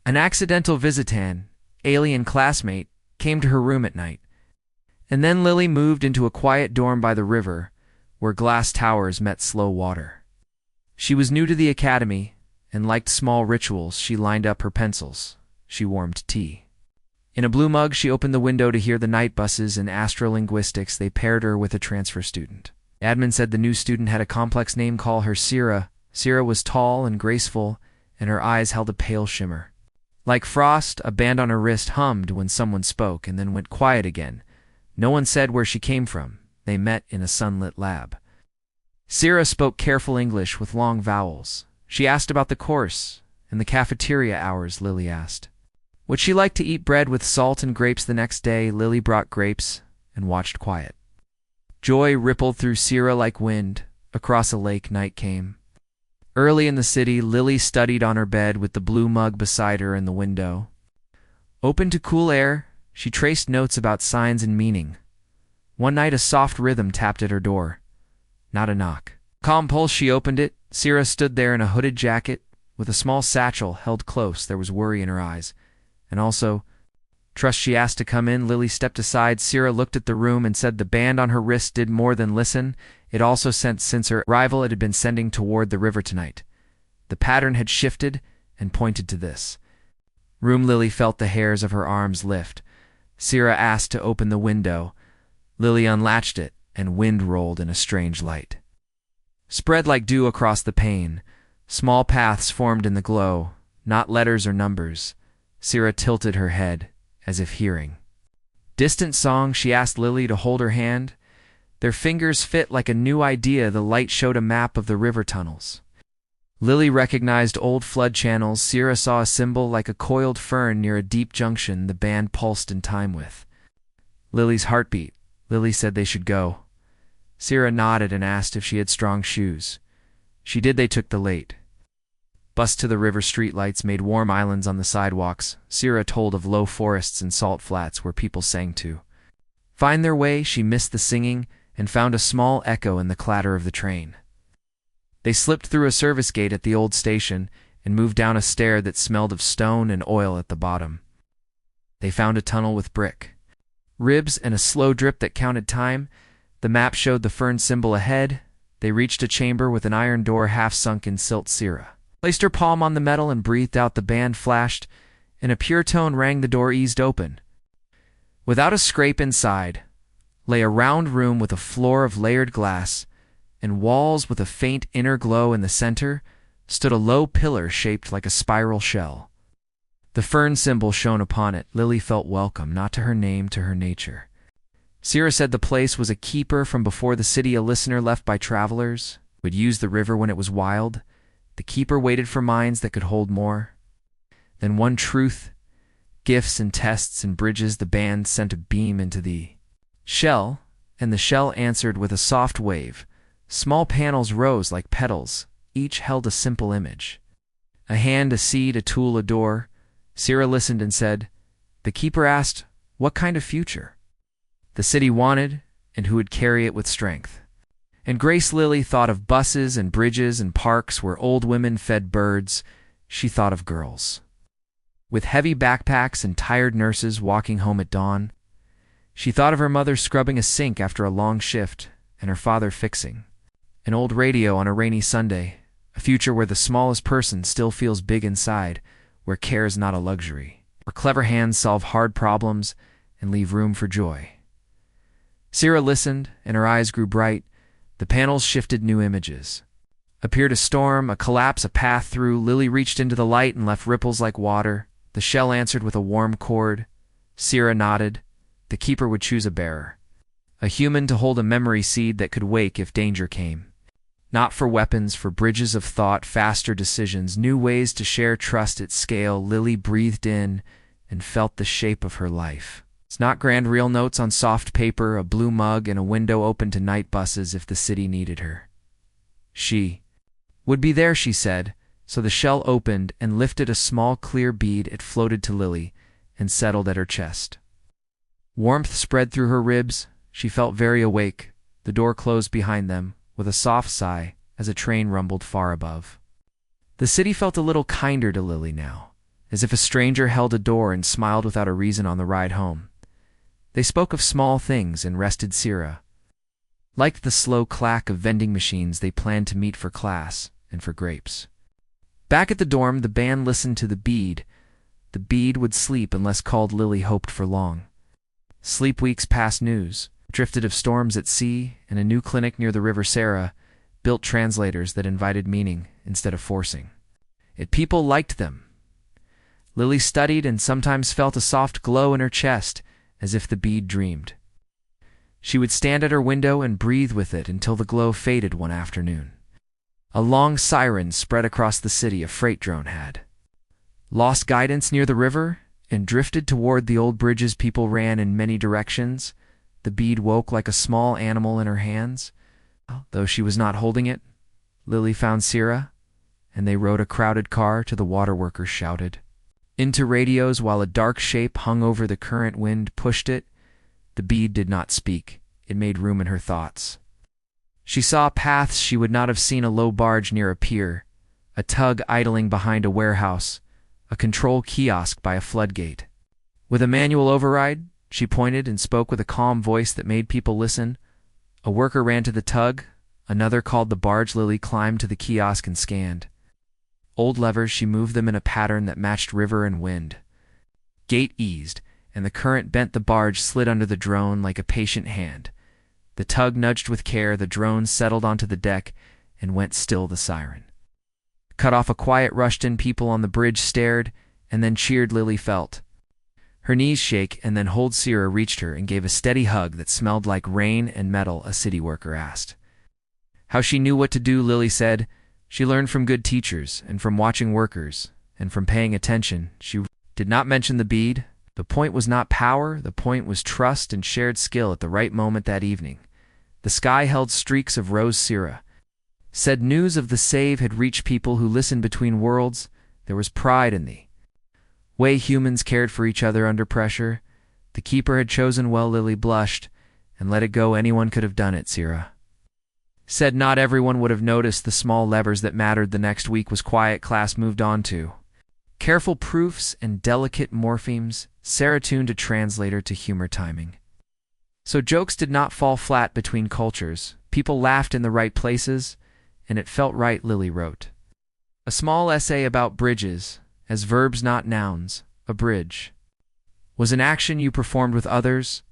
An accidental visitant, alien classmate, came to her room at night. And then Lily moved into a quiet dorm by the river, where glass towers met slow water. She was new to the academy, and liked small rituals. She lined up her pencils. She warmed tea. In a blue mug, she opened the window to hear the night buses and astrolinguistics. They paired her with a transfer student. Admin said the new student had a complex name. Call her Sierra. Sierra was tall and graceful, and her eyes held a pale shimmer. Like frost, a band on her wrist hummed when someone spoke and then went quiet again. No one said where she came from. They met in a sunlit lab. Sierra spoke careful English with long vowels. She asked about the course and the cafeteria hours. Lily asked. Would she like to eat bread with salt and grapes the next day? Lily brought grapes and watched quiet. Joy rippled through Sierra like wind. Across a lake, night came. Early in the city, Lily studied on her bed with the blue mug beside her in the window. Open to cool air, she traced notes about signs and meaning. One night a soft rhythm tapped at her door. Not a knock. Calm pulse, she opened it. Sierra stood there in a hooded jacket, with a small satchel held close. There was worry in her eyes. And also, trust. She asked to come in. Lily stepped aside. Sierra looked at the room and said the band on her wrist did more than listen. It also sent. Since her arrival, it had been sending toward the river tonight. The pattern had shifted and pointed to this room. Lily felt the hairs of her arms lift. Sierra asked to open the window. Lily unlatched it, and wind rolled in a strange light. Spread like dew across the pane. Small paths formed in the glow, not letters or numbers. Sierra tilted her head, as if hearing distant song. She asked Lily to hold her hand. Their fingers fit like a new idea. The light showed a map of the river tunnels. Lily recognized old flood channels. Sierra saw a symbol like a coiled fern near a deep junction the band pulsed in time with. Lily's heartbeat. Lily said they should go. Sierra nodded and asked if she had strong shoes. She did. They took the late bus to the river. Streetlights made warm islands on the sidewalks. Sierra told of low forests and salt flats where people sang to find their way. She missed the singing and found a small echo in the clatter of the train. They slipped through a service gate at the old station and moved down a stair that smelled of stone and oil at the bottom. They found a tunnel with brick ribs and a slow drip that counted time. The map showed the fern symbol ahead. They reached a chamber with an iron door half sunk in silt. Sierra placed her palm on the metal and breathed out. The band flashed, and a pure tone rang. The door eased open. Without a scrape, inside lay a round room with a floor of layered glass and walls with a faint inner glow. In the center stood a low pillar shaped like a spiral shell. The fern symbol shone upon it. Lily felt welcome, not to her name, to her nature. Sierra said the place was a keeper from before the city, a listener left by travelers who would use the river when it was wild. The keeper waited for minds that could hold more than one truth, gifts and tests and bridges. The band sent a beam into the shell, and the shell answered with a soft wave. Small panels rose like petals. Each held a simple image. A hand, a seed, a tool, a door. Sierra listened and said, the keeper asked, what kind of future the city wanted and who would carry it with strength. And Grace Lily thought of buses and bridges and parks where old women fed birds. She thought of girls with heavy backpacks and tired nurses walking home at dawn. She thought of her mother scrubbing a sink after a long shift and her father fixing an old radio on a rainy Sunday. A future where the smallest person still feels big inside, where care is not a luxury, where clever hands solve hard problems and leave room for joy. Sierra listened, and her eyes grew bright. The panels shifted. New images appeared. A storm, a collapse, a path through. Lily reached into the light and left ripples like water. The shell answered with a warm chord. Sierra nodded. The keeper would choose a bearer, a human to hold a memory seed that could wake if danger came. Not for weapons, for bridges of thought, faster decisions, new ways to share trust at scale. Lily breathed in and felt the shape of her life. It's not grand, real notes on soft paper, a blue mug, and a window open to night buses if the city needed her. She would be there, she said. So the shell opened and lifted a small clear bead. It floated to Lily and settled at her chest. Warmth spread through her ribs. She felt very awake. The door closed behind them with a soft sigh as a train rumbled far above. The city felt a little kinder to Lily now. as if a stranger held a door and smiled without a reason on the ride home. They spoke of small things and rested Sira. Liked the slow clack of vending machines they planned to meet for class and for grapes. Back at the dorm, the band listened to the bead. The bead would sleep unless called. Lily hoped for long. Sleep weeks past news, drifted of storms at sea, and a new clinic near the river. Sarah built translators that invited meaning instead of forcing it. People liked them. Lily studied and sometimes felt a soft glow in her chest, as if the bead dreamed. She would stand at her window and breathe with it until the glow faded one afternoon. A long siren spread across the city. A freight drone had lost guidance near the river and drifted toward the old bridges. People ran in many directions. The bead woke like a small animal in her hands. Though she was not holding it, Lily found Sira, and they rode a crowded car to the waterworkers shouted into radios while a dark shape hung over the current. Wind pushed it. The bead did not speak. It made room in her thoughts. She saw paths she would not have seen: a low barge near a pier, a tug idling behind a warehouse, a control kiosk by a floodgate. With a manual override, she pointed and spoke with a calm voice that made people listen. A worker ran to the tug, another called the barge. Lily climbed to the kiosk and scanned old levers. She moved them in a pattern that matched river and wind. Gate eased, and the current bent. The barge slid under the drone like a patient hand. The tug nudged with care. The drone settled onto the deck and went still. The siren cut off. A quiet rushed in. People on the bridge stared and then cheered. Lily felt her knees shake and then hold. Sira reached her and gave a steady hug that smelled like rain and metal. A city worker asked how she knew what to do. Lily said she learned from good teachers and from watching workers and from paying attention. She did not mention the bead. The point was not power. The point was trust and shared skill. At the right moment that evening, the sky held streaks of rose. Sira said news of the save had reached people who listened between worlds. There was pride in the way humans cared for each other under pressure. The keeper had chosen well. Lily blushed and let it go. Anyone could have done it. Sira said not everyone would have noticed the small levers that mattered. The next week was quiet. Class moved on to careful proofs and delicate morphemes. Sarah tuned a translator to humor timing, so jokes did not fall flat between cultures. People laughed in the right places, and it felt right. Lily wrote a small essay about bridges as verbs, not nouns. A bridge was an action you performed with others.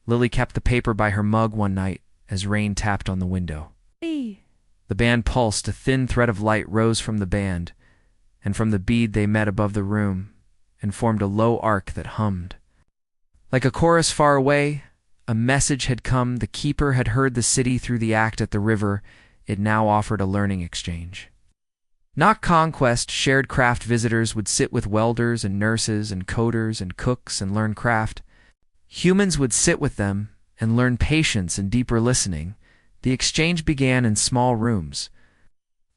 Lily kept the paper by her mug one night as rain tapped on the window. The band pulsed. A thin thread of light rose from the band, and from the bead they met above the room and formed a low arc that hummed like a chorus far away. A message had come. The keeper had heard the city through the act at the river. It now offered a learning exchange, not conquest. Shared craft. Visitors would sit with welders and nurses and coders and cooks and learn craft. Humans would sit with them and learn patience and deeper listening. The exchange began in small rooms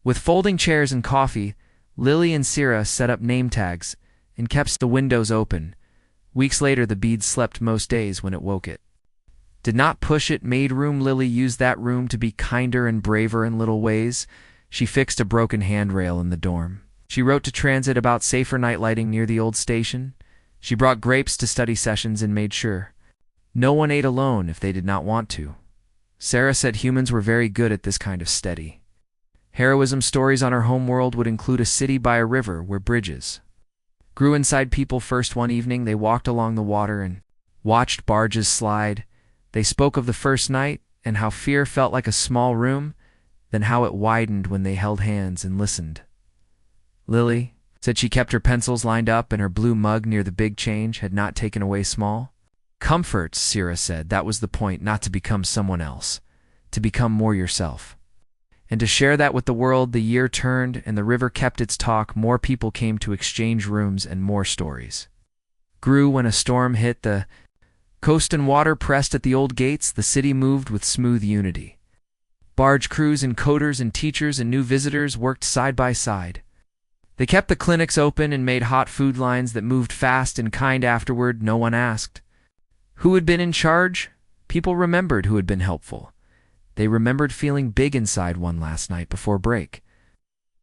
with folding chairs and coffee. Lily and Sira set up name tags and kept the windows open. Weeks later, the bead slept most days when it woke. It did not push. It made room. Lily used that room to be kinder and braver in little ways. She fixed a broken handrail in the dorm. She wrote to Transit about safer night lighting near the old station. She brought grapes to study sessions and made sure no one ate alone if they did not want to. Sarah said humans were very good at this kind of steady heroism. Stories on her homeworld would include a city by a river where bridges grew inside people. First, one evening, they walked along the water and watched barges slide. They spoke of the first night and how fear felt like a small room, then how it widened when they held hands and listened. Lily said she kept her pencils lined up and her blue mug near the big change had not taken away small comforts. Sira said that was the point, not to become someone else, to become more yourself, and to share that with the world. The year turned and the river kept its talk. More people came to exchange rooms and more stories grew. When a storm hit the coast and water pressed at the old gates, the city moved with smooth unity. Barge crews and coders and teachers and new visitors worked side by side. They kept the clinics open and made hot food lines that moved fast and kind. Afterward, no one asked who had been in charge. People remembered who had been helpful. They remembered feeling big inside one last night before break.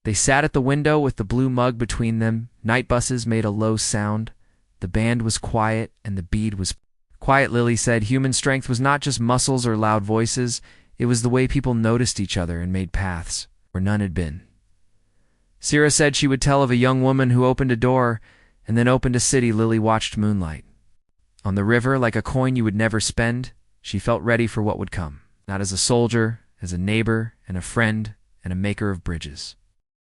They sat at the window with the blue mug between them, Night buses made a low sound. The band was quiet, and the bead was quiet. Lily said human strength was not just muscles or loud voices. It was the way people noticed each other and made paths where none had been. Sierra said she would tell of a young woman who opened a door and then opened a city. Lily watched moonlight. On the river, like a coin you would never spend, she felt ready for what would come. Not as a soldier, as a neighbor and a friend and a maker of bridges.